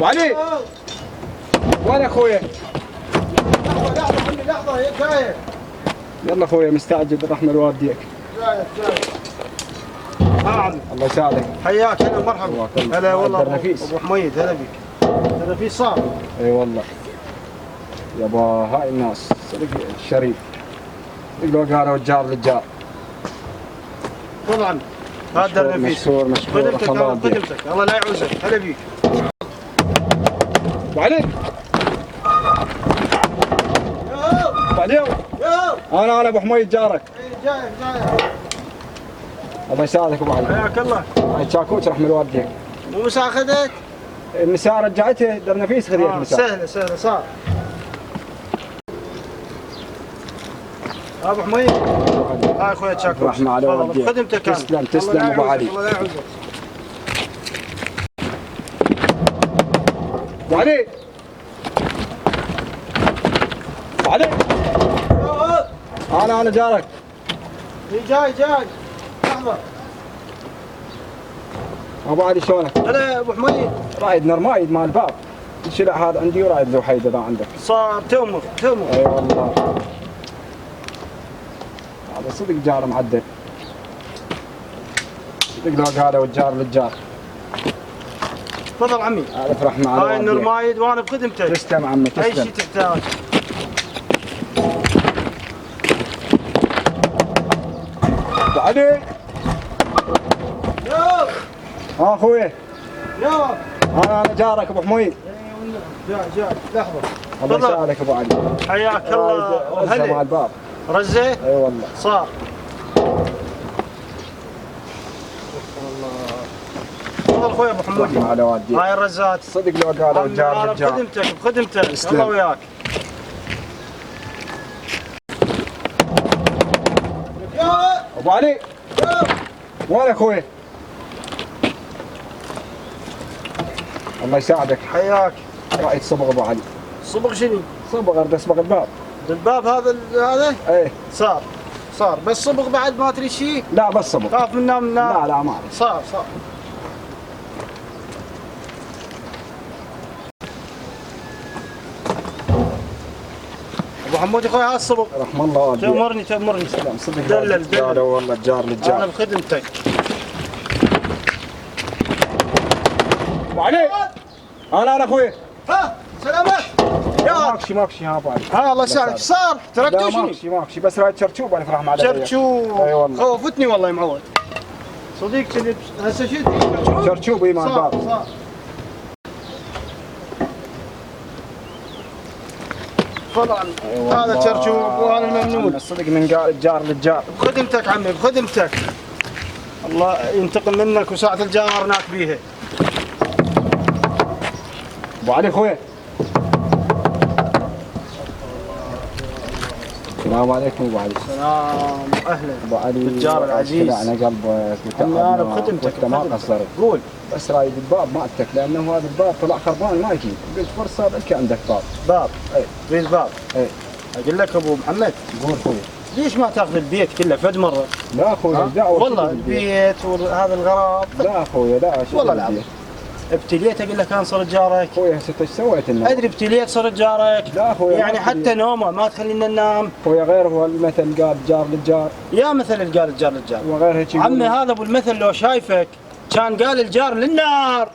ابو علي وين اخويا؟ لحظة هي جاية. يلا اخويا مستعجل راح نوديك. جاية. الله يساعدك. حياك هلا مرحبا. هلا والله ابو حميد هلا بك. الدرنفيس صار. اي والله. يابا هاي الناس صدق الشريف. يقولوا قالوا الجار للجار. طبعا. هذا الدرنفيس. مشكور خدمتك الله لا يعوزك. هلا بك. ابو علي. ابو علي. انا ابو حميد جارك. جاي. الله يساعدك ابو علي. حياك الله. هاي شاكوش راح نوديك. مو مساء اخذت؟ النساء رجعته درنفيس خذيت النساء. سهله صار. ابو حميد هاي اخويا شاكوش. تفضل خدمتك. تسلم ابو علي. الله لا يعوزك. ابو علي. ابو علي. انا جارك. جاي لحظة. ابو علي شلونك؟ هلا ابو حميد. رايد نرمايد مال الباب. الشلع هذا عندي ورايد ذو حيد اذا عندك. صار تمر. اي والله. هذا صدق جار معدل. صدق لو هذا والجار للجار. تفضل عمي. افرح معنا. هاي النرمايد وانا بخدمتك. تسلم عمي تسلم. اي شيء تحتاج. ابو علي. اخوي. انا جارك ابو حميد. جاي لحظة. الله يساعدك ابو علي. حياك الله. هلا مع الباب. رزة؟ اي والله. صار. تفضل اخوي ابو حمود. هاي الرزات. صدق لو قالوا الجار للجار. بخدمتك الله وياك. ابو علي. وين اخوي؟ الله يساعدك. حياك. رايد صبغ ابو علي. صبغ شنو؟ صبغ اريد اصبغ الباب. الباب هذا؟ ايه صار بس صبغ بعد ما تريد شيء؟ لا بس صبغ. خاف من نام. لا ما عليك. صار. ابو حمود اخوي هذا الصبغ. رحم الله والديك. تأمرني. سلام صدق. دلل. والله الجار للجار. انا بخدمتك. ابو علي. انا اخوي. سلامات. ماكشي ها ابو علي. الله يسعدك. صار تركتوا شنو؟ ماكشي بس رايد شرشوب انا فرح مع شرشوب. اي والله. خوفتني والله يا معود. صديقتي اللي هسه شد شرشوب اي مال الباب. صار. طبعا هذا شرشوب وهذا الممنون. صدق من جار للجار. بخدمتك عمي بخدمتك. الله ينتقم منك وساعة الجار ناك بيها. ابو علي اخوي. السلام عليكم ابو علي. السلام اهلا ابو علي. الجار العزيز. انا قلبك انا بخدمتك. انت ما قصرت. قول. بس رايد الباب مالتك لانه هذا الباب طلع خربان ما يجيب. قلت فرصه لك عندك باب. اي تريد باب. اي اقول لك ابو محمد. قول اخوي. ليش ما تاخذ البيت كله فد مره؟ لا اخوي دعوه. والله البيت وهذا الغراب. لا اخوي لا والله العظيم. ابتليت اقول لك انا صرت جارك. اخوي هسه ايش سويت لنا؟ ادري ابتليت صرت جارك. لا اخوي يعني حتى نومه ما تخلينا ننام. اخوي غير هو المثل قال جار للجار. يا مثل اللي قال الجار للجار. وغير هيك. عمي هذا ابو المثل لو شايفك كان قال الجار للنار.